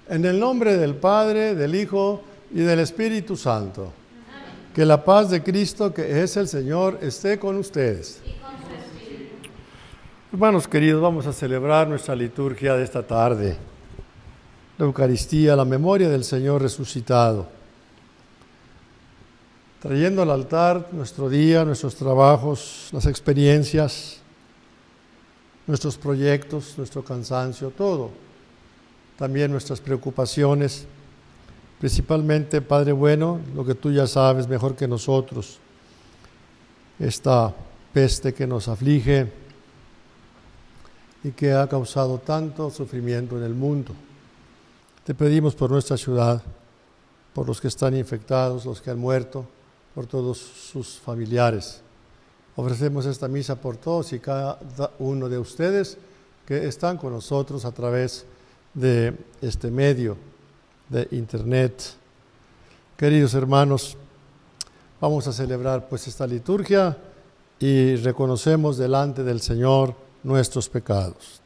En el nombre del Padre, del Hijo y del Espíritu Santo. Amén. Que la paz de Cristo, que es el Señor, esté con ustedes. Y con su espíritu. Hermanos queridos, vamos a celebrar nuestra liturgia de esta tarde. La Eucaristía, la memoria del Señor resucitado. Trayendo al altar nuestro día, nuestros trabajos, las experiencias, nuestros proyectos, nuestro cansancio, todo. También nuestras preocupaciones, principalmente, Padre bueno, lo que tú ya sabes mejor que nosotros, esta peste que nos aflige y que ha causado tanto sufrimiento en el mundo. Te pedimos por nuestra ciudad, por los que están infectados, los que han muerto, por todos sus familiares. Ofrecemos esta misa por todos y cada uno de ustedes que están con nosotros a través de este medio de internet. Queridos hermanos, vamos a celebrar pues esta liturgia y reconocemos delante del Señor nuestros pecados.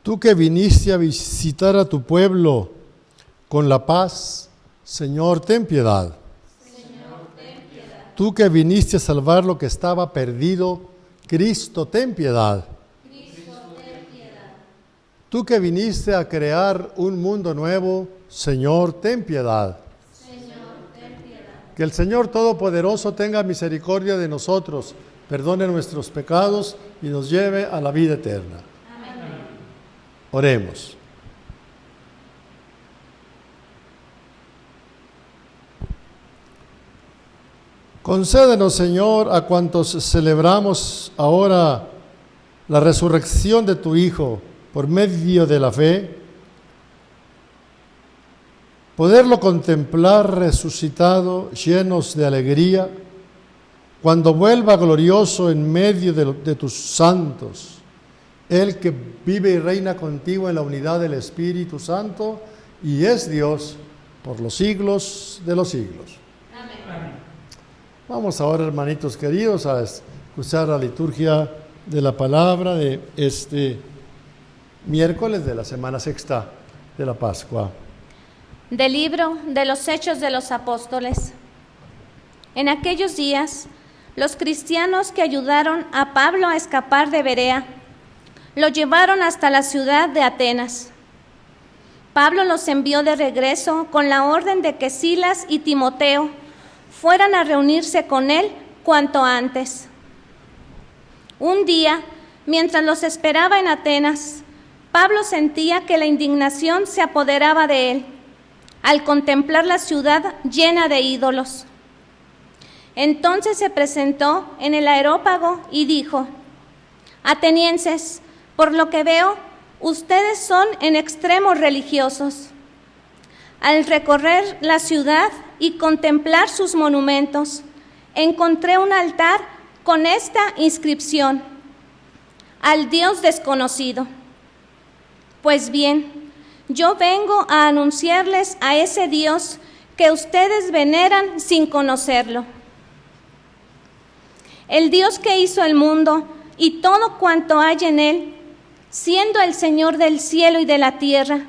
Tú que viniste a visitar a tu pueblo con la paz, Señor, ten piedad. Señor, ten piedad. Tú que viniste a salvar lo que estaba perdido, Cristo, ten piedad. Cristo, ten piedad. Tú que viniste a crear un mundo nuevo, Señor, ten piedad. Señor, ten piedad. Que el Señor Todopoderoso tenga misericordia de nosotros, perdone nuestros pecados y nos lleve a la vida eterna. Oremos. Concédenos, Señor, a cuantos celebramos ahora la resurrección de tu Hijo por medio de la fe, poderlo contemplar resucitado, llenos de alegría, cuando vuelva glorioso en medio de tus santos. Él que vive y reina contigo en la unidad del Espíritu Santo y es Dios por los siglos de los siglos. Amén. Vamos ahora, hermanitos queridos, a escuchar la liturgia de la palabra de este miércoles de la semana sexta de la Pascua. Del libro de los Hechos de los Apóstoles. En aquellos días, los cristianos que ayudaron a Pablo a escapar de Berea lo llevaron hasta la ciudad de Atenas. Pablo los envió de regreso con la orden de que Silas y Timoteo fueran a reunirse con él cuanto antes. Un día, mientras los esperaba en Atenas, Pablo sentía que la indignación se apoderaba de él al contemplar la ciudad llena de ídolos. Entonces se presentó en el Areópago y dijo: Atenienses, por lo que veo, ustedes son en extremo religiosos. Al recorrer la ciudad y contemplar sus monumentos, encontré un altar con esta inscripción: al Dios desconocido. Pues bien, yo vengo a anunciarles a ese Dios que ustedes veneran sin conocerlo. El Dios que hizo el mundo y todo cuanto hay en él, siendo el Señor del cielo y de la tierra,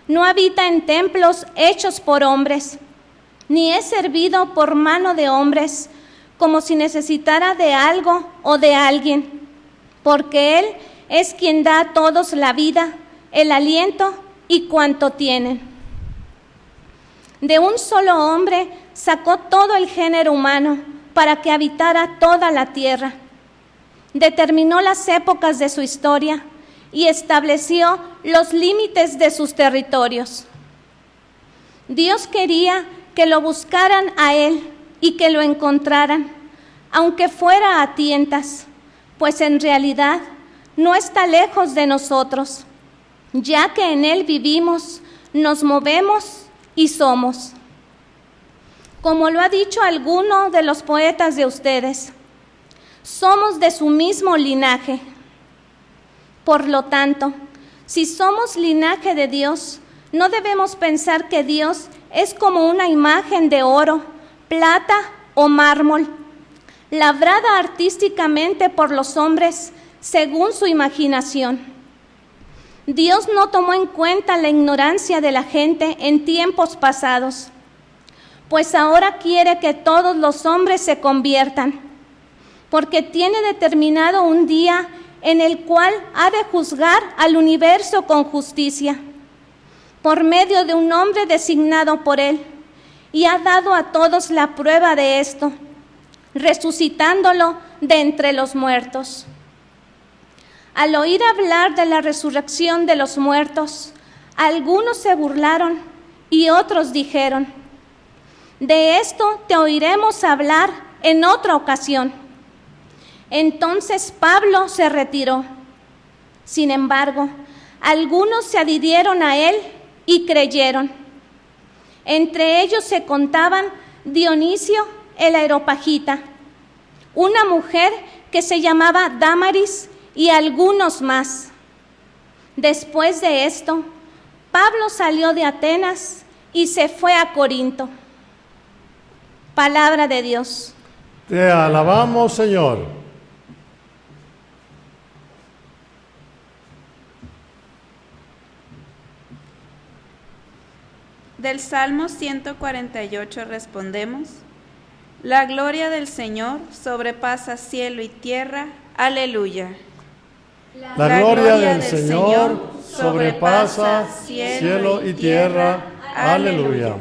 no habita en templos hechos por hombres, ni es servido por mano de hombres, como si necesitara de algo o de alguien, porque Él es quien da a todos la vida, el aliento y cuanto tienen. De un solo hombre sacó todo el género humano para que habitara toda la tierra. Determinó las épocas de su historia y estableció los límites de sus territorios. Dios quería que lo buscaran a Él y que lo encontraran, aunque fuera a tientas, pues en realidad no está lejos de nosotros, ya que en Él vivimos, nos movemos y somos. como lo ha dicho alguno de los poetas de ustedes. Somos de su mismo linaje. Por lo tanto, si somos linaje de Dios, no debemos pensar que Dios es como una imagen de oro, plata o mármol, labrada artísticamente por los hombres según su imaginación. Dios no tomó en cuenta la ignorancia de la gente en tiempos pasados, pues ahora quiere que todos los hombres se conviertan, porque tiene determinado un día en el cual ha de juzgar al universo con justicia, por medio de un hombre designado por él, y ha dado a todos la prueba de esto, resucitándolo de entre los muertos. Al oír hablar de la resurrección de los muertos, algunos se burlaron y otros dijeron: de esto te oiremos hablar en otra ocasión. Entonces Pablo se retiró. Sin embargo, algunos se adhirieron a él y creyeron. Entre ellos se contaban Dionisio el Areopagita, una mujer que se llamaba Dámaris y algunos más. Después de esto, Pablo salió de Atenas y se fue a Corinto. Palabra de Dios. Te alabamos, Señor. Del Salmo 148 respondemos: la gloria del Señor sobrepasa cielo y tierra. Aleluya. La gloria del Señor sobrepasa cielo y tierra. Aleluya.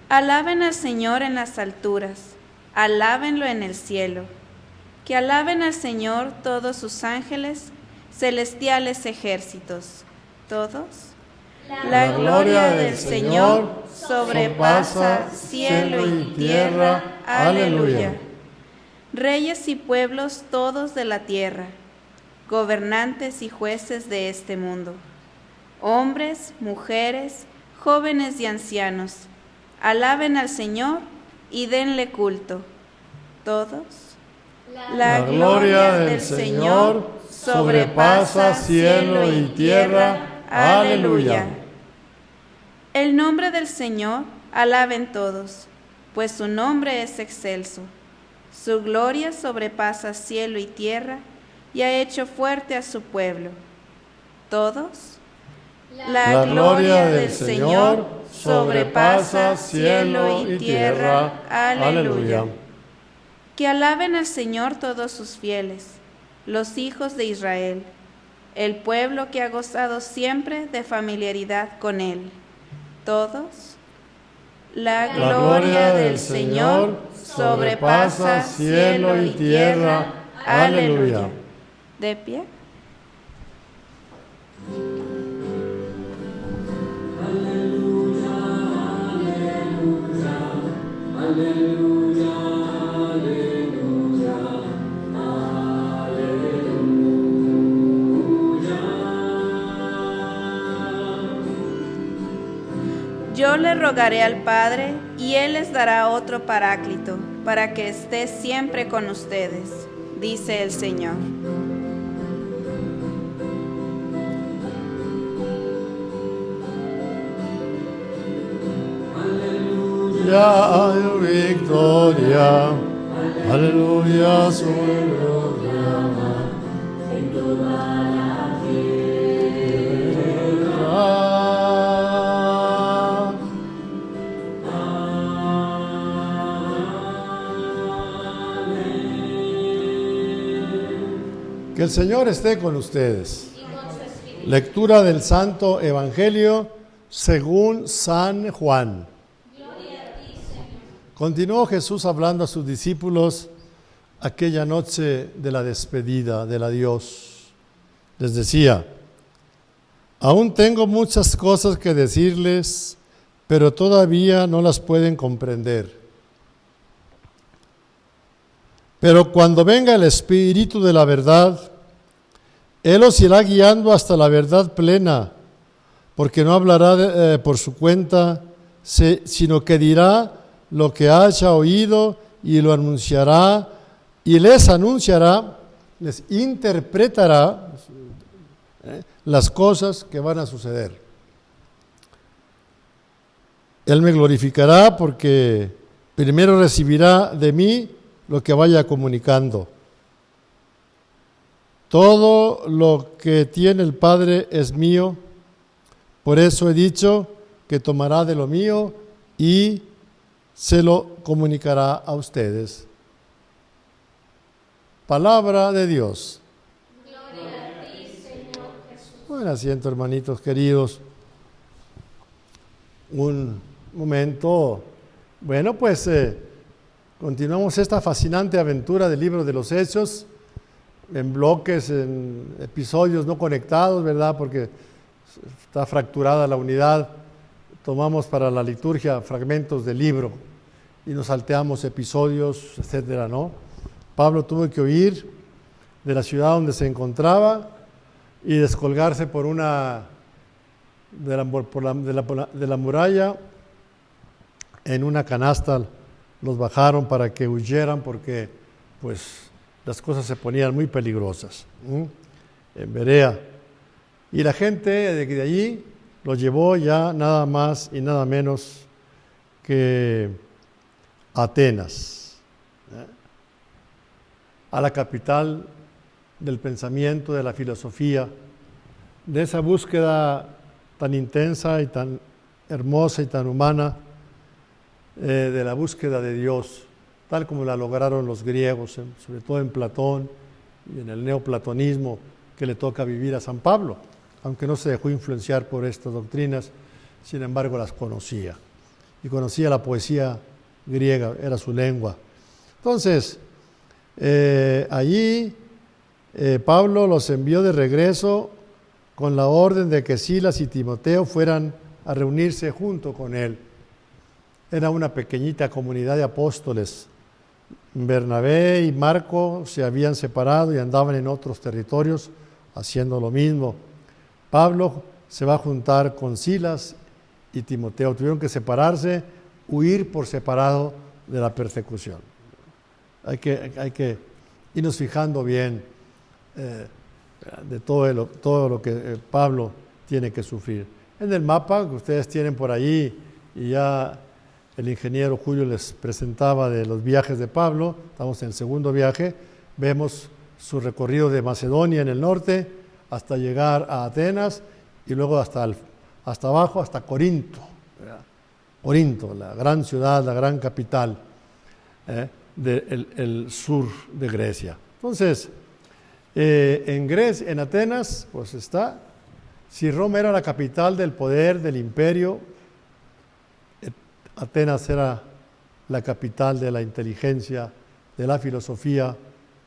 Alaben al Señor en las alturas, alábenlo en el cielo. Que alaben al Señor todos sus ángeles, celestiales ejércitos. Todos. La gloria del Señor sobrepasa cielo y tierra. Aleluya. Reyes y pueblos todos de la tierra, gobernantes y jueces de este mundo, hombres, mujeres, jóvenes y ancianos, alaben al Señor y denle culto. Todos. La gloria del Señor sobrepasa cielo y tierra. Aleluya. El nombre del Señor alaben todos, pues su nombre es excelso. Su gloria sobrepasa cielo y tierra, y ha hecho fuerte a su pueblo. Todos. La gloria del Señor sobrepasa cielo y tierra. Aleluya. Que alaben al Señor todos sus fieles, los hijos de Israel, el pueblo que ha gozado siempre de familiaridad con Él. Todos. La gloria del Señor sobrepasa cielo y tierra. Aleluya. De pie. Aleluya, aleluya, aleluya, aleluya, aleluya. Yo le rogaré al Padre, y Él les dará otro Paráclito, para que esté siempre con ustedes, dice el Señor. Ya hay victoria, aleluya, su gloria en toda la tierra. Que el Señor esté con ustedes. Lectura del Santo Evangelio según San Juan. Continuó Jesús hablando a sus discípulos aquella noche de la despedida, del adiós. Les decía: aún tengo muchas cosas que decirles, pero todavía no las pueden comprender. Pero cuando venga el Espíritu de la verdad, Él os irá guiando hasta la verdad plena, porque no hablará por su cuenta, sino que dirá lo que haya oído y lo anunciará, y les anunciará, les interpretará las cosas que van a suceder. Él me glorificará porque primero recibirá de mí lo que vaya comunicando. Todo lo que tiene el Padre es mío, por eso he dicho que tomará de lo mío y se lo comunicará a ustedes. Palabra de Dios. Gloria a ti, Señor Jesús. Buen asiento, hermanitos queridos. Un momento. Bueno, pues continuamos esta fascinante aventura del libro de los Hechos, en bloques, en episodios no conectados, ¿verdad? Porque está fracturada la unidad. Tomamos para la liturgia fragmentos del libro y nos salteamos episodios, etcétera, ¿no? Pablo tuvo que huir de la ciudad donde se encontraba y descolgarse por de la muralla. En una canasta los bajaron para que huyeran porque pues las cosas se ponían muy peligrosas en Berea. Y la gente de allí lo llevó ya nada más y nada menos que a Atenas, a la capital del pensamiento, de la filosofía, de esa búsqueda tan intensa y tan hermosa y tan humana, de la búsqueda de Dios, tal como la lograron los griegos, sobre todo en Platón y en el neoplatonismo que le toca vivir a San Pablo, aunque no se dejó influenciar por estas doctrinas, sin embargo las conocía, y conocía la poesía griega, era su lengua. Entonces, allí Pablo los envió de regreso con la orden de que Silas y Timoteo fueran a reunirse junto con él. Era una pequeñita comunidad de apóstoles. Bernabé y Marco se habían separado y andaban en otros territorios haciendo lo mismo. Pablo se va a juntar con Silas y Timoteo. Tuvieron que separarse, huir por separado de la persecución. Hay que irnos fijando bien de todo lo que Pablo tiene que sufrir. En el mapa que ustedes tienen por ahí, y ya el ingeniero Julio les presentaba de los viajes de Pablo, estamos en el segundo viaje, vemos su recorrido de Macedonia en el norte hasta llegar a Atenas y luego hasta abajo, hasta Corinto. Corinto, la gran ciudad, la gran capital del sur de Grecia. Entonces, en Atenas, pues está, si Roma era la capital del poder, del imperio, Atenas era la capital de la inteligencia, de la filosofía,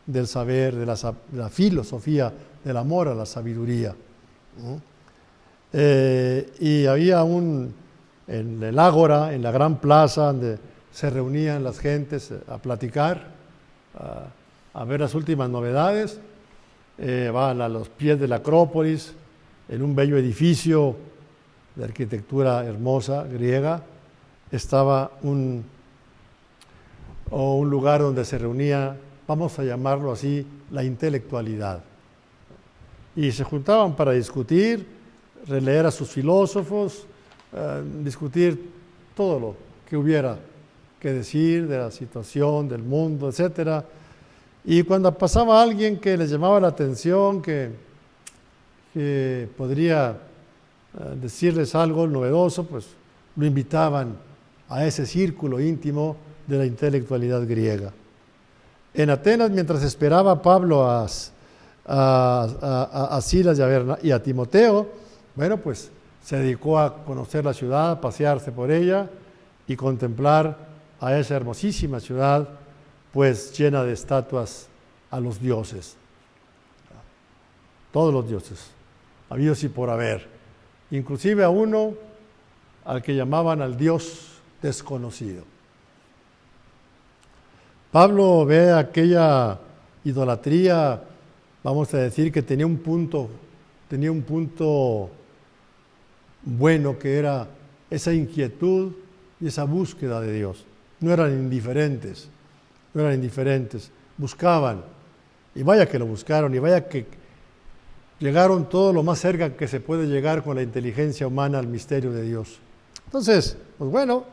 del saber, de la filosofía, del amor a la sabiduría. Y había en el ágora, en la gran plaza, donde se reunían las gentes a platicar, a ver las últimas novedades. Van a los pies de la Acrópolis, en un bello edificio de arquitectura hermosa, griega, estaba un lugar donde se reunía, vamos a llamarlo así, la intelectualidad. Y se juntaban para discutir, releer a sus filósofos, discutir todo lo que hubiera que decir de la situación, del mundo, etcétera. Y cuando pasaba alguien que les llamaba la atención, que podría decirles algo novedoso, pues lo invitaban a ese círculo íntimo de la intelectualidad griega. En Atenas, mientras esperaba Pablo a Silas y a Timoteo, bueno, pues se dedicó a conocer la ciudad, a pasearse por ella y contemplar a esa hermosísima ciudad, pues llena de estatuas a los dioses, todos los dioses, habidos y por haber, inclusive a uno al que llamaban al Dios desconocido. Pablo ve aquella idolatría, vamos a decir que tenía un punto bueno, que era esa inquietud y esa búsqueda de Dios. no eran indiferentes, buscaban, y vaya que lo buscaron, y vaya que llegaron todo lo más cerca que se puede llegar con la inteligencia humana al misterio de Dios. Entonces, pues bueno,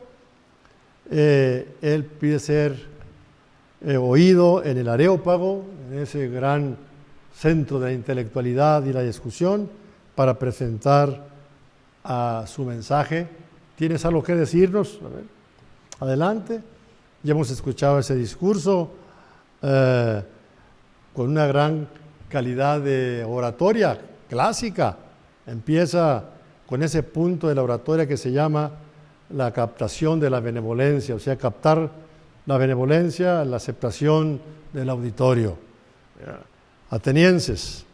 él pide ser oído en el Areópago, en ese gran centro de la intelectualidad y la discusión, para presentar a su mensaje. ¿Tienes algo que decirnos? A ver, adelante. Ya hemos escuchado ese discurso con una gran calidad de oratoria clásica. Empieza con ese punto de la oratoria que se llama la captación de la benevolencia, o sea, captar la benevolencia, la aceptación del auditorio. Atenienses,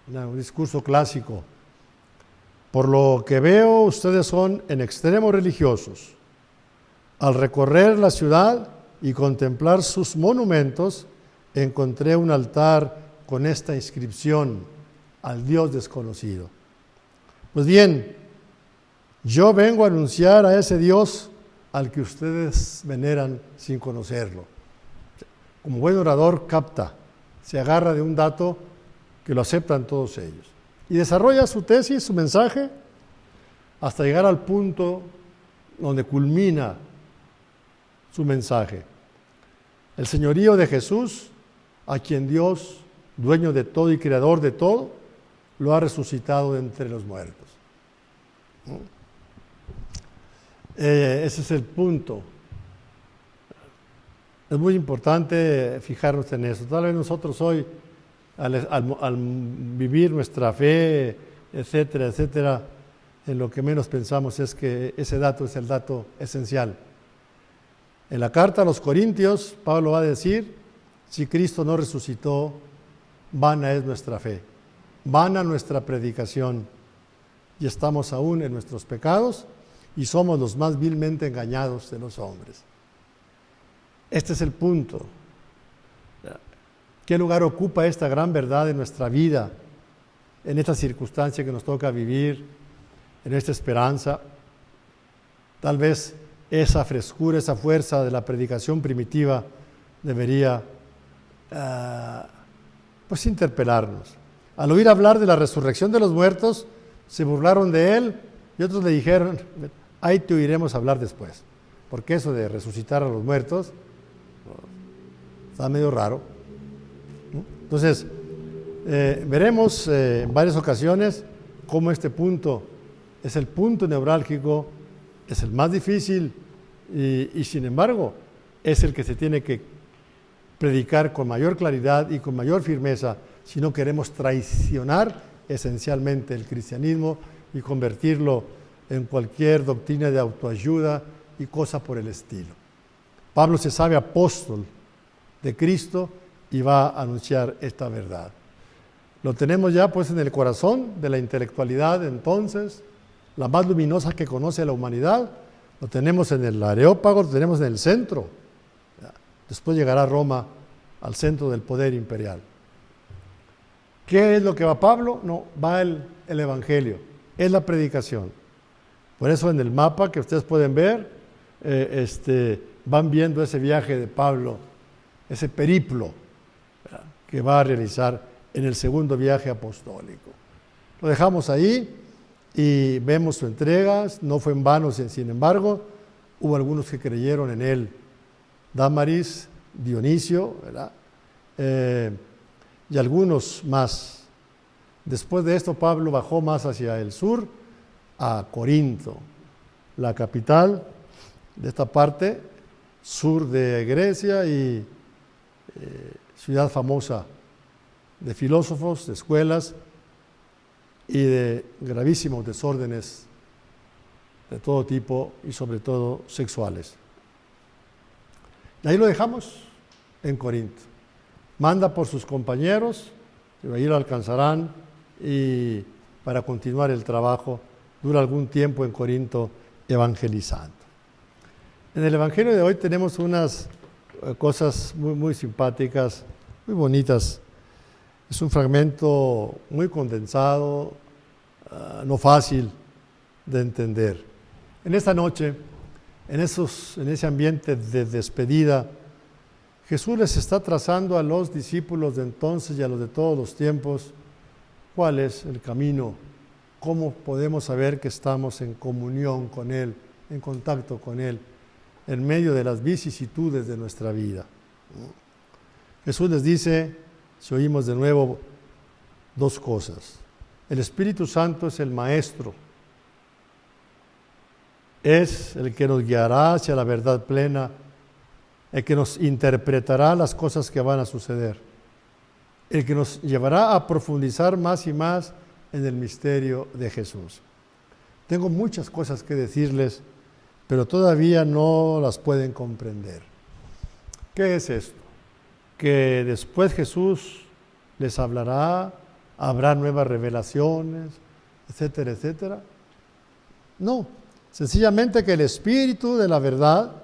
un discurso clásico. Por lo que veo, ustedes son en extremo religiosos. Al recorrer la ciudad y contemplar sus monumentos, encontré un altar con esta inscripción: al Dios desconocido. Pues bien, yo vengo a anunciar a ese Dios al que ustedes veneran sin conocerlo. Como buen orador capta, se agarra de un dato que lo aceptan todos ellos y desarrolla su tesis, su mensaje, hasta llegar al punto donde culmina su mensaje. El señorío de Jesús, a quien Dios, dueño de todo y creador de todo, lo ha resucitado de entre los muertos. Ese es el punto. Es muy importante fijarnos en eso. Tal vez nosotros hoy, al vivir nuestra fe, etcétera, etcétera, en lo que menos pensamos es que ese dato es el dato esencial. En la carta a los Corintios, Pablo va a decir: si Cristo no resucitó, vana es nuestra fe, vana nuestra predicación, y estamos aún en nuestros pecados y somos los más vilmente engañados de los hombres. Este es el punto. ¿Qué lugar ocupa esta gran verdad en nuestra vida, en esta circunstancia que nos toca vivir, en esta esperanza? Tal vez esa frescura, esa fuerza de la predicación primitiva debería pues interpelarnos. Al oír hablar de la resurrección de los muertos, se burlaron de él y otros le dijeron: ahí te oiremos hablar después, porque eso de resucitar a los muertos está medio raro. Entonces, veremos en varias ocasiones cómo este punto es el punto neurálgico, es el más difícil y sin embargo es el que se tiene que predicar con mayor claridad y con mayor firmeza si no queremos traicionar esencialmente el cristianismo y convertirlo en cualquier doctrina de autoayuda y cosa por el estilo. Pablo se sabe apóstol de Cristo y va a anunciar esta verdad. Lo tenemos ya pues en el corazón de la intelectualidad, entonces, la más luminosa que conoce la humanidad. Lo tenemos en el Areópago, lo tenemos en el centro. Después llegará Roma al centro del poder imperial. ¿Qué es lo que va Pablo? No, va el Evangelio, es la predicación. Por eso en el mapa que ustedes pueden ver, van viendo ese viaje de Pablo, ese periplo que va a realizar en el segundo viaje apostólico. Lo dejamos ahí y vemos su entrega. No fue en vano, sin embargo, hubo algunos que creyeron en él. Dámaris, Dionisio, ¿verdad? Y algunos más. Después de esto, Pablo bajó más hacia el sur, a Corinto, la capital de esta parte, sur de Grecia y ciudad famosa de filósofos, de escuelas y de gravísimos desórdenes de todo tipo y sobre todo sexuales. Y ahí lo dejamos en Corinto. Manda por sus compañeros, que ahí lo alcanzarán, y para continuar el trabajo dura algún tiempo en Corinto evangelizando. En el Evangelio de hoy tenemos unas cosas muy, muy simpáticas, muy bonitas. Es un fragmento muy condensado, no fácil de entender. En esta noche en ese ambiente de despedida, Jesús les está trazando a los discípulos de entonces y a los de todos los tiempos cuál es el camino, cómo podemos saber que estamos en comunión con Él, en contacto con Él, en medio de las vicisitudes de nuestra vida. Jesús les dice, si oímos de nuevo, dos cosas. El Espíritu Santo es el Maestro, es el que nos guiará hacia la verdad plena, el que nos interpretará las cosas que van a suceder, el que nos llevará a profundizar más y más en el misterio de Jesús. Tengo muchas cosas que decirles, pero todavía no las pueden comprender. ¿Qué es esto? Que después Jesús les hablará, habrá nuevas revelaciones, etcétera, etcétera. No, sencillamente que el Espíritu de la verdad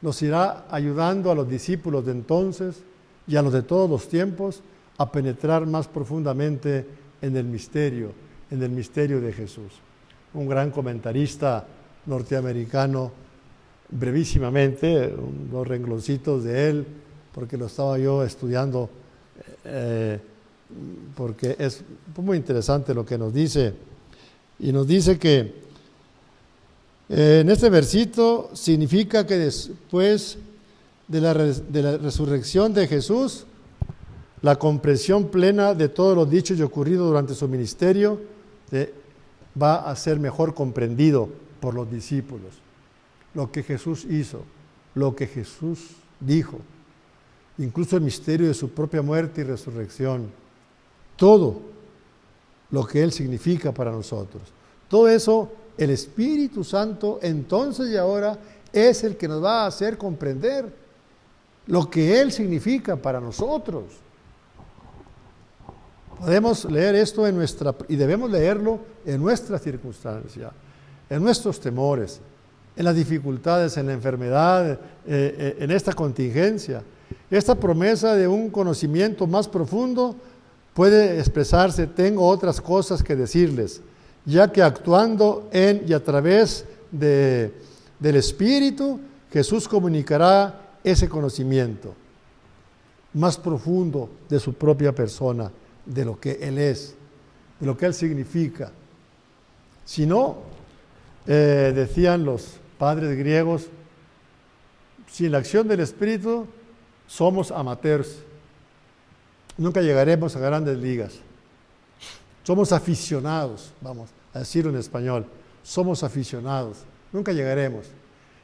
los irá ayudando a los discípulos de entonces y a los de todos los tiempos a penetrar más profundamente en el misterio de Jesús. Un gran comentarista norteamericano, brevísimamente, dos rengloncitos de él, porque lo estaba yo estudiando, porque es muy interesante lo que nos dice, y nos dice que en este versito significa que después de la resurrección de Jesús, la comprensión plena de todos los dichos y ocurridos durante su ministerio va a ser mejor comprendido por los discípulos. Lo que Jesús hizo, lo que Jesús dijo, incluso el misterio de su propia muerte y resurrección, todo lo que Él significa para nosotros. Todo eso, el Espíritu Santo entonces y ahora es el que nos va a hacer comprender lo que Él significa para nosotros. Podemos leer esto y debemos leerlo en nuestra circunstancia, en nuestros temores, en las dificultades, en la enfermedad, en esta contingencia. Esta promesa de un conocimiento más profundo puede expresarse: tengo otras cosas que decirles, ya que actuando en y a través del Espíritu, Jesús comunicará ese conocimiento más profundo de su propia persona, de lo que Él es, de lo que Él significa. Si no, decían los padres griegos, sin la acción del Espíritu somos amateurs, nunca llegaremos a grandes ligas. Somos aficionados, vamos a decirlo en español, somos aficionados, nunca llegaremos.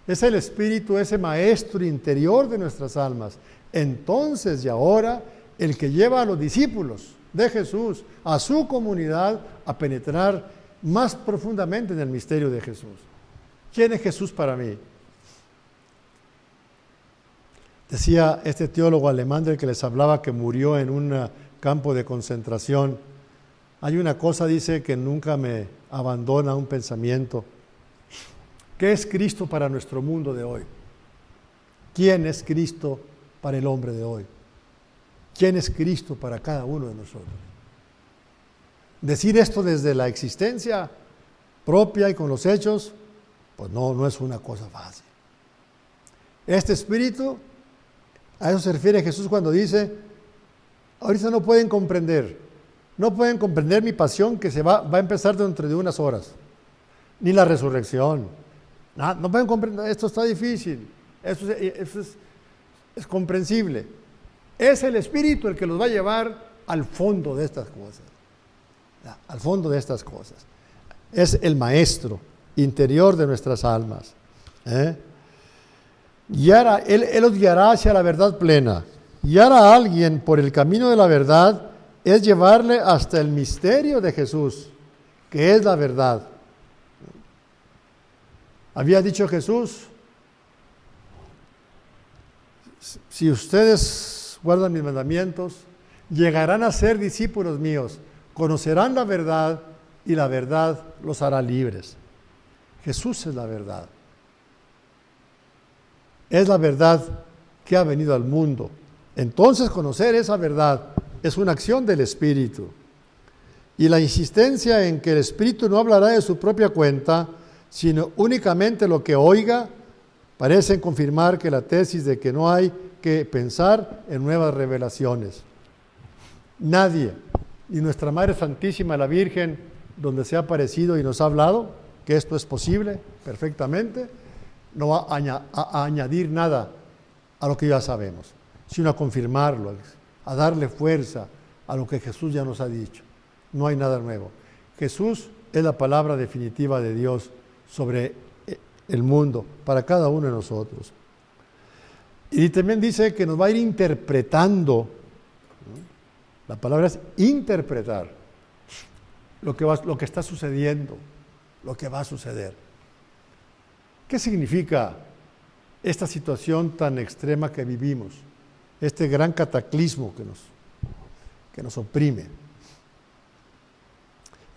Es el Espíritu, ese maestro interior de nuestras almas, entonces y ahora el que lleva a los discípulos de Jesús, a su comunidad, a penetrar más profundamente en el misterio de Jesús. ¿Quién es Jesús para mí? Decía este teólogo alemán del que les hablaba, que murió en un campo de concentración: hay una cosa, dice, que nunca me abandona un pensamiento. ¿Qué es Cristo para nuestro mundo de hoy? ¿Quién es Cristo para el hombre de hoy? ¿Quién es Cristo para cada uno de nosotros? Decir esto desde la existencia propia y con los hechos, pues no es una cosa fácil. Este Espíritu, a eso se refiere Jesús cuando dice: ahorita no pueden comprender mi pasión, que va a empezar dentro de unas horas, ni la resurrección. No pueden comprender, esto está difícil, eso es comprensible. Es el Espíritu el que los va a llevar al fondo de estas cosas. Al fondo de estas cosas. Es el maestro interior de nuestras almas. Él los guiará hacia la verdad plena. Guiar a alguien por el camino de la verdad es llevarle hasta el misterio de Jesús, que es la verdad. Había dicho Jesús: si ustedes guardan mis mandamientos, llegarán a ser discípulos míos, conocerán la verdad y la verdad los hará libres. Jesús es la verdad. Es la verdad que ha venido al mundo. Entonces, conocer esa verdad es una acción del Espíritu. Y la insistencia en que el Espíritu no hablará de su propia cuenta, sino únicamente lo que oiga, parecen confirmar que la tesis de que no hay que pensar en nuevas revelaciones. Nadie, ni nuestra Madre Santísima, la Virgen, donde se ha aparecido y nos ha hablado que esto es posible perfectamente, no va a añadir nada a lo que ya sabemos, sino a confirmarlo, a darle fuerza a lo que Jesús ya nos ha dicho. No hay nada nuevo. Jesús es la palabra definitiva de Dios sobre el mundo, para cada uno de nosotros. Y también dice que nos va a ir interpretando. La palabra es interpretar lo que está sucediendo, lo que va a suceder. ¿Qué significa esta situación tan extrema que vivimos? Este gran cataclismo que nos oprime.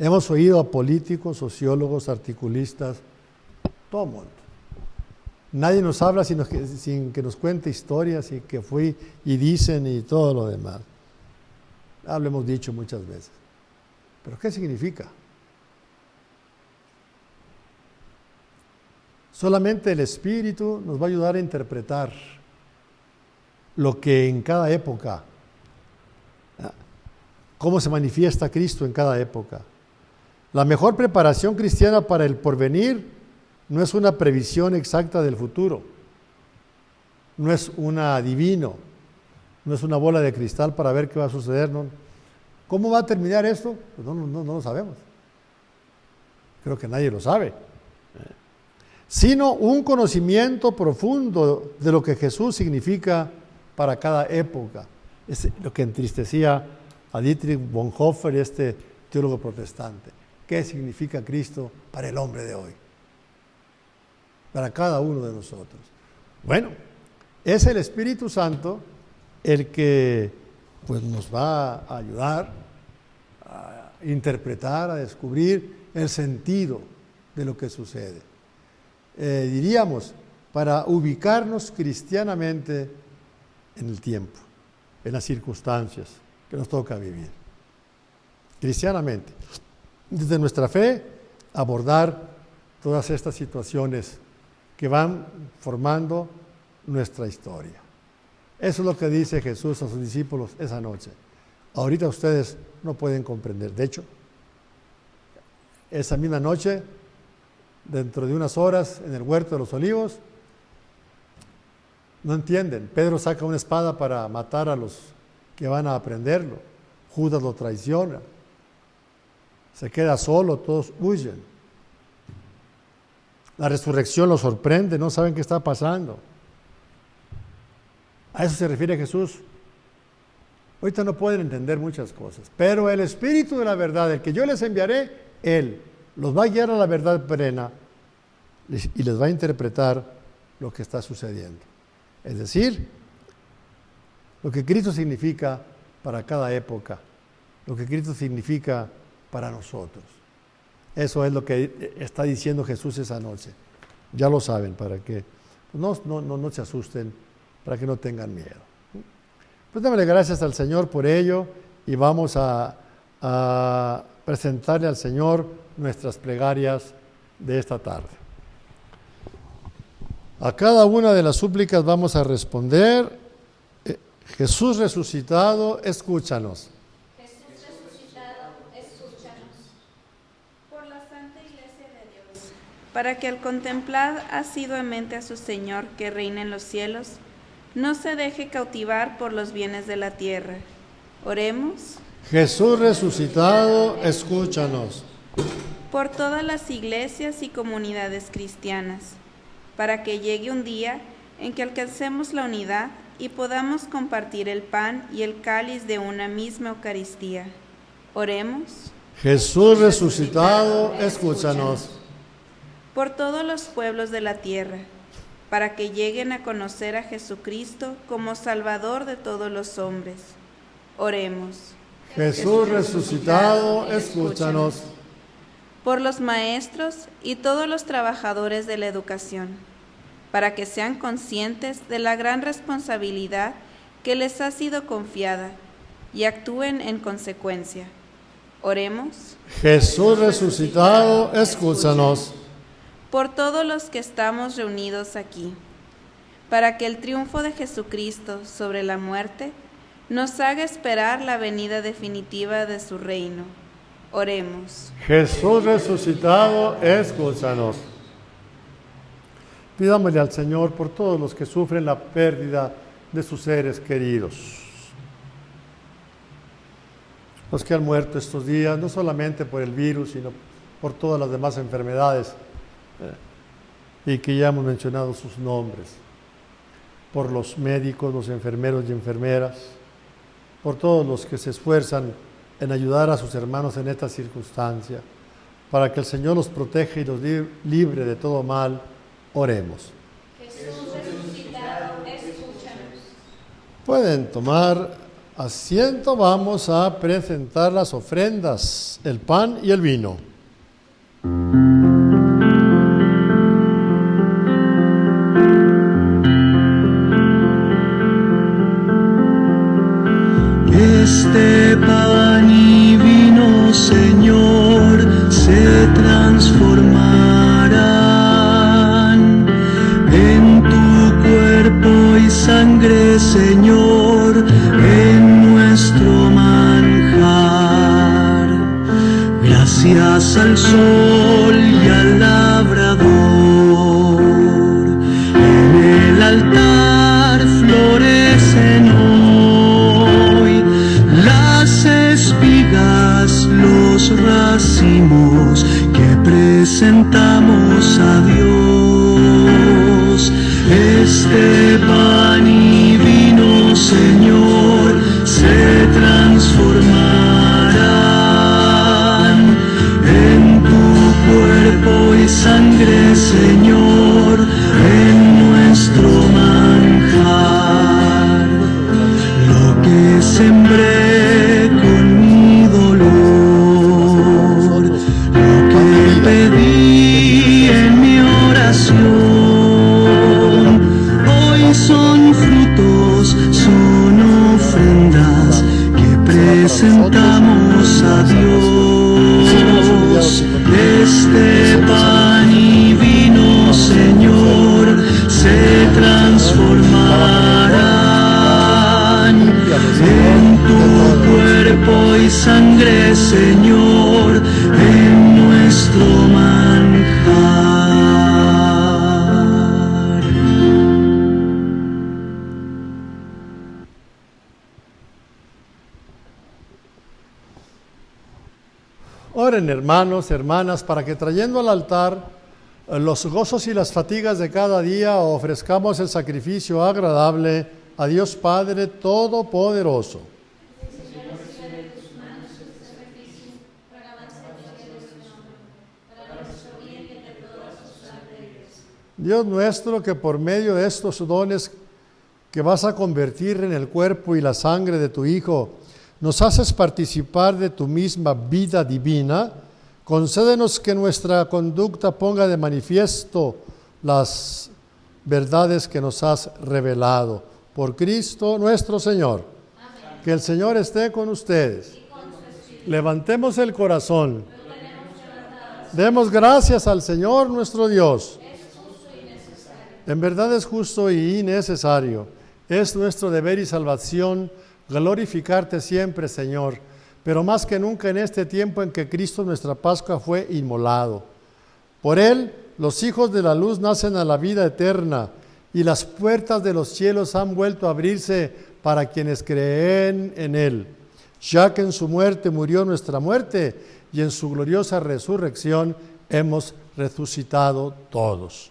Hemos oído a políticos, sociólogos, articulistas, todo el mundo. Nadie nos habla sin que nos cuente historias y que fue y dicen y todo lo demás. Lo hemos dicho muchas veces. ¿Pero qué significa? Solamente el Espíritu nos va a ayudar a interpretar lo que en cada época, cómo se manifiesta Cristo en cada época. La mejor preparación cristiana para el porvenir no es una previsión exacta del futuro, no es un adivino, no es una bola de cristal para ver qué va a suceder. ¿No? ¿Cómo va a terminar esto? Pues no lo sabemos. Creo que nadie lo sabe. Sino un conocimiento profundo de lo que Jesús significa para cada época. Es lo que entristecía a Dietrich Bonhoeffer, este teólogo protestante. ¿Qué significa Cristo para el hombre de hoy? Para cada uno de nosotros. Bueno, es el Espíritu Santo el que pues, nos va a ayudar a interpretar, a descubrir el sentido de lo que sucede. Diríamos, para ubicarnos cristianamente en el tiempo, en las circunstancias que nos toca vivir. Cristianamente, desde nuestra fe, abordar todas estas situaciones que van formando nuestra historia. Eso es lo que dice Jesús a sus discípulos esa noche. Ahorita ustedes no pueden comprender. De hecho, esa misma noche, dentro de unas horas, en el huerto de los olivos, no entienden. Pedro saca una espada para matar a los que van a aprenderlo. Judas lo traiciona. Se queda solo, todos huyen. La resurrección los sorprende, no saben qué está pasando. A eso se refiere Jesús. Ahorita no pueden entender muchas cosas, pero el Espíritu de la verdad, el que yo les enviaré, Él los va a guiar a la verdad plena y les va a interpretar lo que está sucediendo. Es decir, lo que Cristo significa para cada época, lo que Cristo significa para nosotros. Eso es lo que está diciendo Jesús esa noche. Ya lo saben, para que no se asusten, para que no tengan miedo. Pues démosle gracias al Señor por ello y vamos a presentarle al Señor nuestras plegarias de esta tarde. A cada una de las súplicas vamos a responder: Jesús resucitado, escúchanos. Jesús resucitado, escúchanos. Por la Santa Iglesia de Dios, para que al contemplar asiduamente a su Señor que reina en los cielos, no se deje cautivar por los bienes de la tierra. Oremos. Jesús resucitado, escúchanos. Por todas las iglesias y comunidades cristianas, para que llegue un día en que alcancemos la unidad y podamos compartir el pan y el cáliz de una misma Eucaristía. Oremos. Jesús resucitado, escúchanos. Por todos los pueblos de la tierra, para que lleguen a conocer a Jesucristo como Salvador de todos los hombres. Oremos. Jesús resucitado, escúchanos. Por los maestros y todos los trabajadores de la educación, para que sean conscientes de la gran responsabilidad que les ha sido confiada y actúen en consecuencia. Oremos. Jesús resucitado, escúchanos. Por todos los que estamos reunidos aquí, para que el triunfo de Jesucristo sobre la muerte nos haga esperar la venida definitiva de su reino. Oremos. Jesús resucitado, escúchanos. Pidámosle al Señor por todos los que sufren la pérdida de sus seres queridos. Los que han muerto estos días, no solamente por el virus, sino por todas las demás enfermedades, y que ya hemos mencionado sus nombres. Por los médicos, los enfermeros y enfermeras, por todos los que se esfuerzan en ayudar a sus hermanos en esta circunstancia, para que el Señor los proteja y los libre de todo mal. Oremos. Jesús resucitado, escúchanos. Pueden tomar asiento, vamos a presentar las ofrendas, el pan y el vino. Este pan y vino, Señor, se transformarán en tu cuerpo y sangre, Señor, en nuestro manjar. Gracias al sol y al labrador, en el altar florecen hoy las espigas, los racimos que presentamos a Dios. Este pan y vino, Señor, se transformarán en tu cuerpo y sangre, Señor, en nuestro manjar. Lo que sembré con mi dolor, lo que pedí en mi oración, hoy son frutos, son ofrendas que presentamos a Dios. Este pan y vino, Señor, se transformarán en tu cuerpo y sangre, Señor, en nuestro manjar. Oren, hermanos, hermanas, para que trayendo al altar los gozos y las fatigas de cada día ofrezcamos el sacrificio agradable a Dios Padre Todopoderoso. Dios nuestro, que por medio de estos dones que vas a convertir en el cuerpo y la sangre de tu Hijo, nos haces participar de tu misma vida divina, concédenos que nuestra conducta ponga de manifiesto las verdades que nos has revelado. Por Cristo nuestro Señor. Amén. Que el Señor esté con ustedes. Levantemos el corazón. Demos gracias al Señor nuestro Dios. En verdad es justo y necesario. Es nuestro deber y salvación glorificarte siempre, Señor, pero más que nunca en este tiempo en que Cristo nuestra Pascua fue inmolado. Por Él, los hijos de la luz nacen a la vida eterna y las puertas de los cielos han vuelto a abrirse para quienes creen en Él, ya que en su muerte murió nuestra muerte y en su gloriosa resurrección hemos resucitado todos.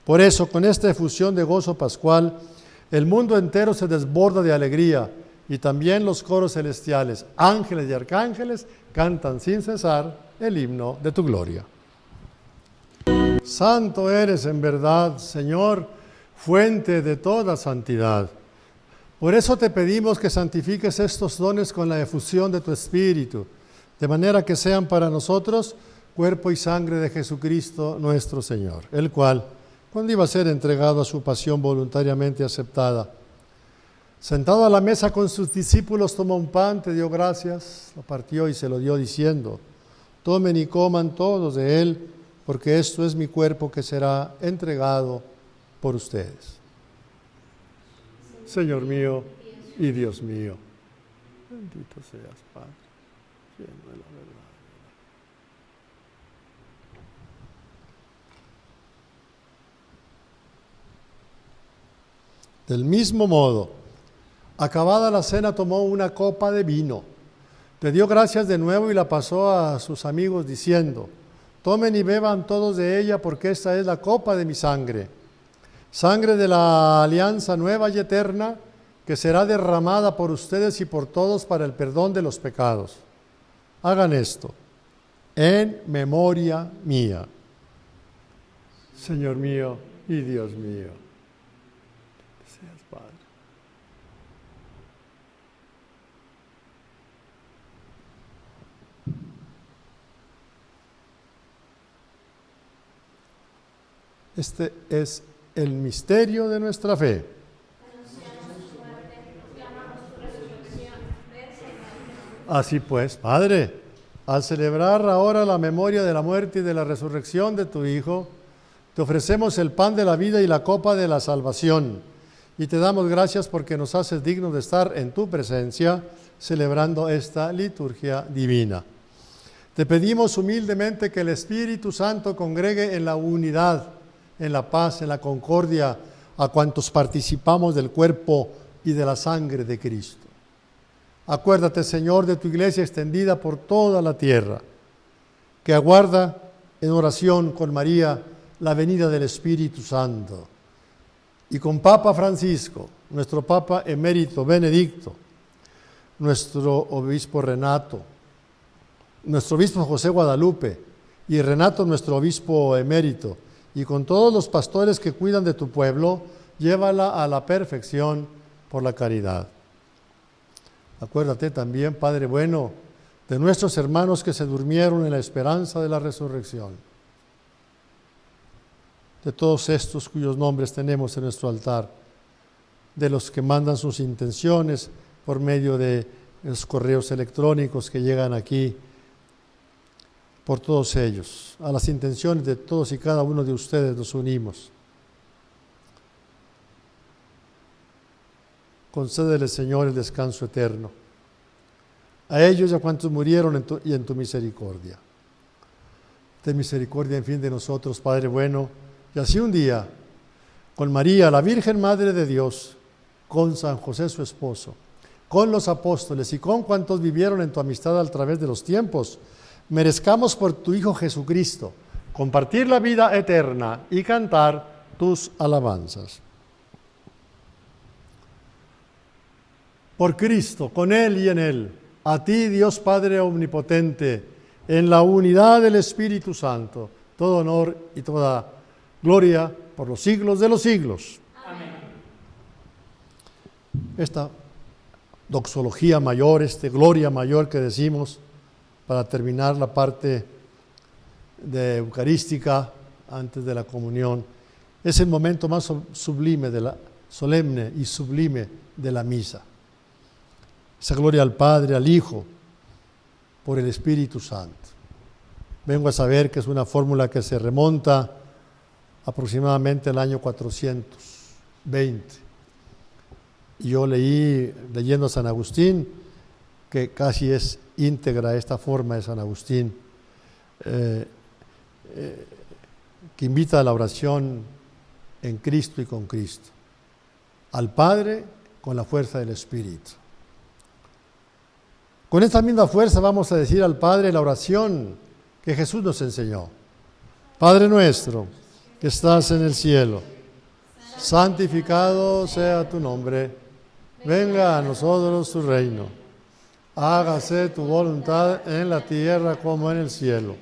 Por eso, con esta efusión de gozo pascual, el mundo entero se desborda de alegría y también los coros celestiales, ángeles y arcángeles, cantan sin cesar el himno de tu gloria. Santo eres en verdad, Señor, fuente de toda santidad. Por eso te pedimos que santifiques estos dones con la efusión de tu Espíritu, de manera que sean para nosotros cuerpo y sangre de Jesucristo nuestro Señor, el cual, cuando iba a ser entregado a su pasión voluntariamente aceptada, sentado a la mesa con sus discípulos, tomó un pan, te dio gracias, lo partió y se lo dio diciendo: tomen y coman todos de él, porque esto es mi cuerpo que será entregado por ustedes. Señor mío y Dios mío. Bendito seas, Padre, lleno de la verdad. Del mismo modo, acabada la cena, tomó una copa de vino, le dio gracias de nuevo y la pasó a sus amigos diciendo: tomen y beban todos de ella, porque esta es la copa de mi sangre, sangre de la alianza nueva y eterna, que será derramada por ustedes y por todos para el perdón de los pecados. Hagan esto en memoria mía. Señor mío y Dios mío. Seas Padre. Este es el misterio de nuestra fe. Así pues, Padre, al celebrar ahora la memoria de la muerte y de la resurrección de tu Hijo, te ofrecemos el pan de la vida y la copa de la salvación, y te damos gracias porque nos haces dignos de estar en tu presencia, celebrando esta liturgia divina. Te pedimos humildemente que el Espíritu Santo congregue en la unidad, en la paz, en la concordia, a cuantos participamos del cuerpo y de la sangre de Cristo. Acuérdate, Señor, de tu iglesia extendida por toda la tierra, que aguarda en oración con María la venida del Espíritu Santo, y con Papa Francisco, nuestro Papa emérito Benedicto, nuestro obispo Renato, nuestro obispo José Guadalupe, y Renato, nuestro obispo emérito, y con todos los pastores que cuidan de tu pueblo, llévala a la perfección por la caridad. Acuérdate también, Padre bueno, de nuestros hermanos que se durmieron en la esperanza de la resurrección, de todos estos cuyos nombres tenemos en nuestro altar, de los que mandan sus intenciones por medio de los correos electrónicos que llegan aquí, por todos ellos. A las intenciones de todos y cada uno de ustedes nos unimos. Concédele, Señor, el descanso eterno a ellos y a cuantos murieron en tu misericordia. Ten misericordia, en fin, de nosotros, Padre bueno, y así un día, con María, la Virgen Madre de Dios, con San José su esposo, con los apóstoles y con cuantos vivieron en tu amistad a través de los tiempos, merezcamos por tu Hijo Jesucristo compartir la vida eterna y cantar tus alabanzas. Por Cristo, con Él y en Él, a ti, Dios Padre omnipotente, en la unidad del Espíritu Santo, todo honor y toda gloria por los siglos de los siglos. Amén. Esta doxología mayor, gloria mayor que decimos para terminar la parte de eucarística antes de la comunión, es el momento más sublime, solemne y sublime de la misa. Esa gloria al Padre, al Hijo, por el Espíritu Santo. Vengo a saber que es una fórmula que se remonta aproximadamente al año 420. Y yo leyendo a San Agustín, que casi es íntegra esta forma de San Agustín, que invita a la oración en Cristo y con Cristo, al Padre con la fuerza del Espíritu. Con esta misma fuerza vamos a decir al Padre la oración que Jesús nos enseñó. Padre nuestro, que estás en el cielo, santificado sea tu nombre, venga a nosotros tu reino, hágase tu voluntad en la tierra como en el cielo.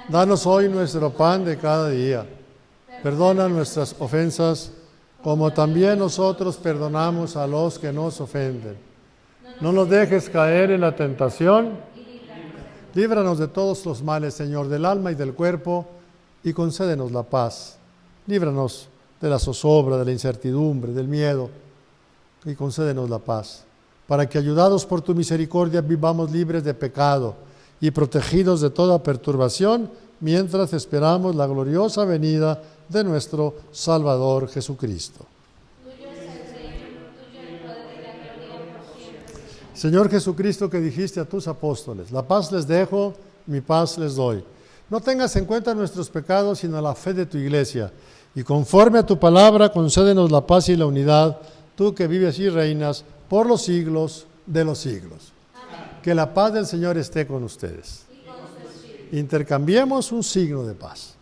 Danos hoy nuestro pan de cada día, perdona nuestras ofensas, como también nosotros perdonamos a los que nos ofenden. No nos dejes caer en la tentación, líbranos de todos los males, Señor, del alma y del cuerpo, y concédenos la paz. Líbranos de la zozobra, de la incertidumbre, del miedo, y concédenos la paz, para que, ayudados por tu misericordia, vivamos libres de pecado y protegidos de toda perturbación, mientras esperamos la gloriosa venida de nuestro Salvador Jesucristo. Señor Jesucristo, que dijiste a tus apóstoles, la paz les dejo, mi paz les doy. No tengas en cuenta nuestros pecados, sino la fe de tu iglesia. Y conforme a tu palabra, concédenos la paz y la unidad, tú que vives y reinas por los siglos de los siglos. Amén. Que la paz del Señor esté con ustedes. Y con su espíritu. Intercambiemos un signo de paz.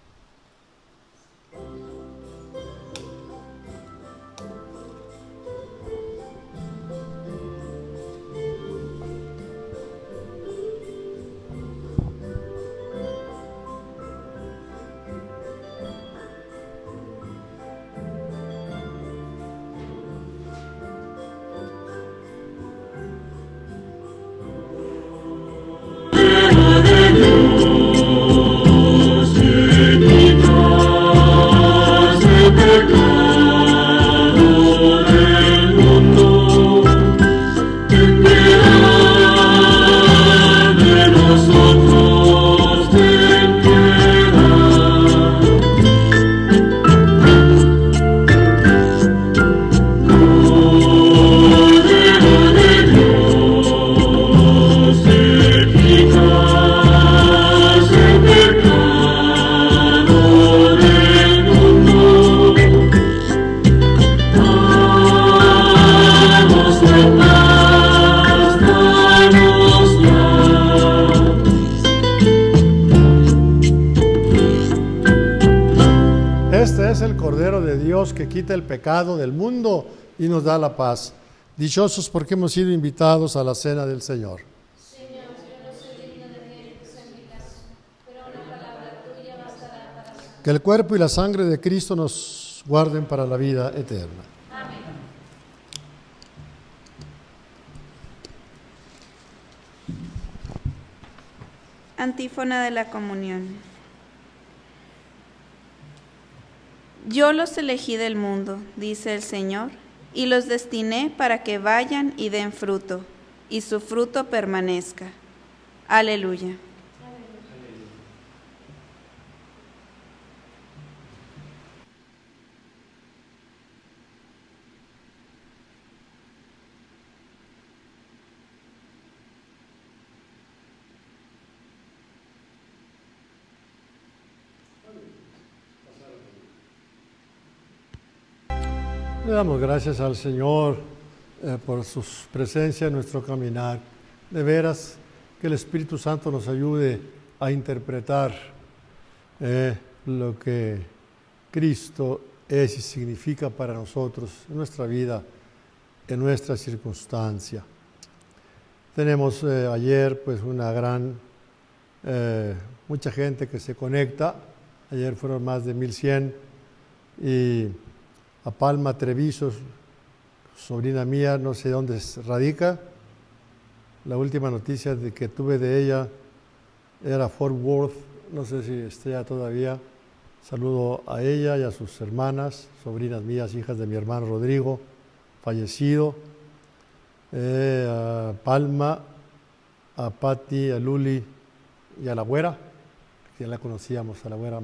Que quita el pecado del mundo y nos da la paz. Dichosos porque hemos sido invitados a la cena del Señor. Señor, yo no soy digno de que entres en mi casa, pero una palabra tuya bastará para mí. Que el cuerpo y la sangre de Cristo nos guarden para la vida eterna. Amén. Antífona de la comunión. Yo los elegí del mundo, dice el Señor, y los destiné para que vayan y den fruto, y su fruto permanezca. Aleluya. Le damos gracias al Señor por su presencia en nuestro caminar. De veras, que el Espíritu Santo nos ayude a interpretar lo que Cristo es y significa para nosotros en nuestra vida, en nuestra circunstancia. Tenemos ayer pues una mucha gente que se conecta. Ayer fueron más de 1100 y a Palma Treviso, sobrina mía, no sé dónde radica. La última noticia que tuve de ella era Fort Worth, no sé si esté ya todavía. Saludo a ella y a sus hermanas, sobrinas mías, hijas de mi hermano Rodrigo, fallecido. A Palma, a Patti, a Luli y a la güera, que ya la conocíamos, a la güera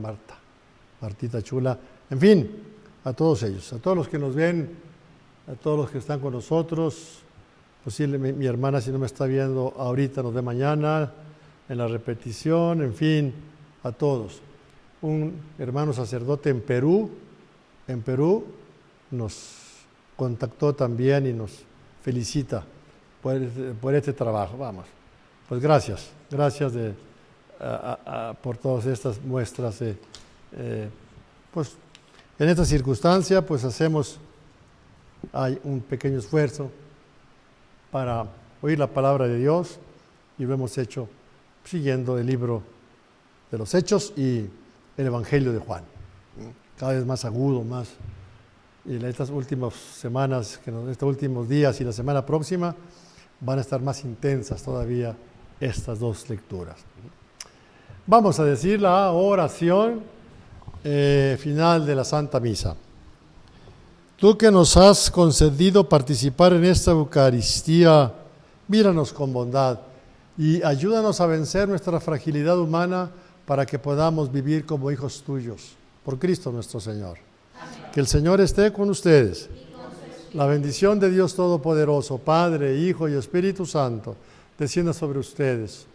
Martita chula. En fin, a todos ellos, a todos los que nos ven, a todos los que están con nosotros. Posiblemente mi hermana, si no me está viendo ahorita, nos ve mañana en la repetición, en fin, a todos. Un hermano sacerdote en Perú nos contactó también y nos felicita por este trabajo. Vamos, pues gracias por todas estas muestras. Pues en esta circunstancia, pues hay un pequeño esfuerzo para oír la palabra de Dios y lo hemos hecho siguiendo el libro de los Hechos y el Evangelio de Juan. Cada vez más agudo, más. Y estas últimas semanas, estos últimos días y la semana próxima van a estar más intensas todavía estas dos lecturas. Vamos a decir la oración final de la Santa Misa. Tú que nos has concedido participar en esta Eucaristía, míranos con bondad y ayúdanos a vencer nuestra fragilidad humana para que podamos vivir como hijos tuyos, por Cristo nuestro Señor. Amén. Que el Señor esté con ustedes. La bendición de Dios Todopoderoso, Padre, Hijo y Espíritu Santo, descienda sobre ustedes,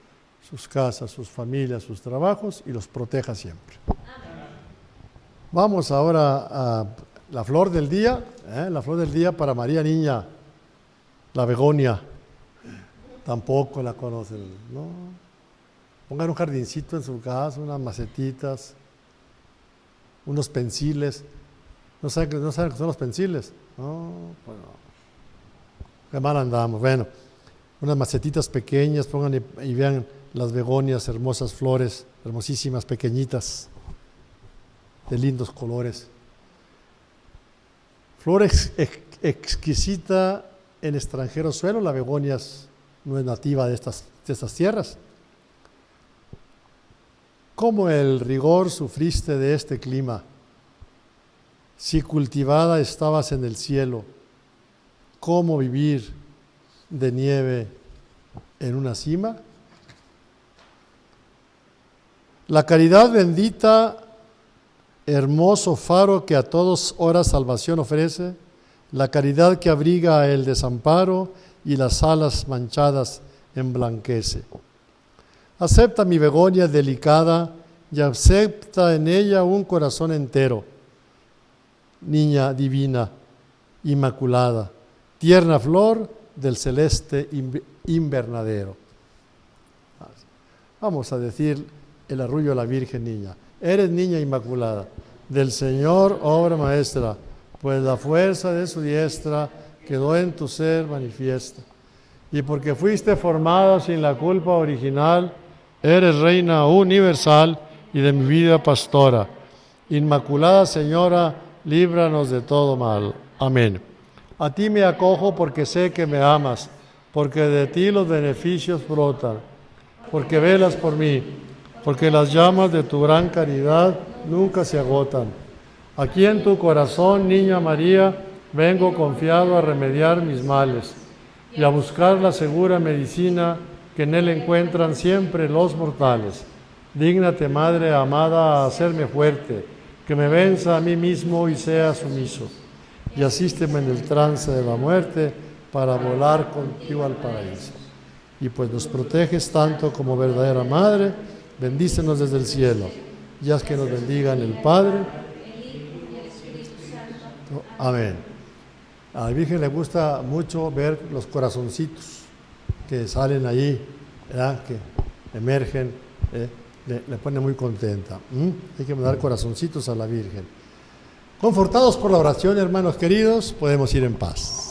sus casas, sus familias, sus trabajos, y los proteja siempre. Vamos ahora a la flor del día, la flor del día para María Niña, la begonia. Tampoco la conocen, ¿no? Pongan un jardincito en su casa, unas macetitas, unos pensiles. ¿No saben qué son los pensiles? No, bueno, qué mal andamos. Bueno, unas macetitas pequeñas, pongan y vean las begonias, hermosas flores, hermosísimas, pequeñitas, de lindos colores. Flor exquisita en extranjero suelo, la begonia no es nativa de estas tierras. ¿Cómo el rigor sufriste de este clima? Si cultivada estabas en el cielo, ¿cómo vivir de nieve en una cima? La caridad bendita, hermoso faro que a todos hora salvación ofrece, la caridad que abriga el desamparo y las alas manchadas emblanquece. Acepta mi begonia delicada y acepta en ella un corazón entero. Niña divina, inmaculada, tierna flor del celeste invernadero. Vamos a decir el arrullo a la Virgen Niña. Eres niña inmaculada, del Señor obra maestra, pues la fuerza de su diestra quedó en tu ser manifiesta. Y porque fuiste formada sin la culpa original, eres reina universal y de mi vida pastora. Inmaculada Señora, líbranos de todo mal. Amén. A ti me acojo porque sé que me amas, porque de ti los beneficios brotan, porque velas por mí, porque las llamas de tu gran caridad nunca se agotan. Aquí en tu corazón, Niña María, vengo confiado a remediar mis males y a buscar la segura medicina que en él encuentran siempre los mortales. Dígnate, Madre amada, a hacerme fuerte, que me venza a mí mismo y sea sumiso, y asísteme en el trance de la muerte para volar contigo al paraíso. Y pues nos proteges tanto como verdadera Madre, bendícenos desde el cielo, y haz que nos bendigan el Padre. Amén. A la Virgen le gusta mucho ver los corazoncitos que salen ahí, ¿verdad? Que emergen, le pone muy contenta. Hay que mandar corazoncitos a la Virgen. Confortados por la oración, hermanos queridos, podemos ir en paz.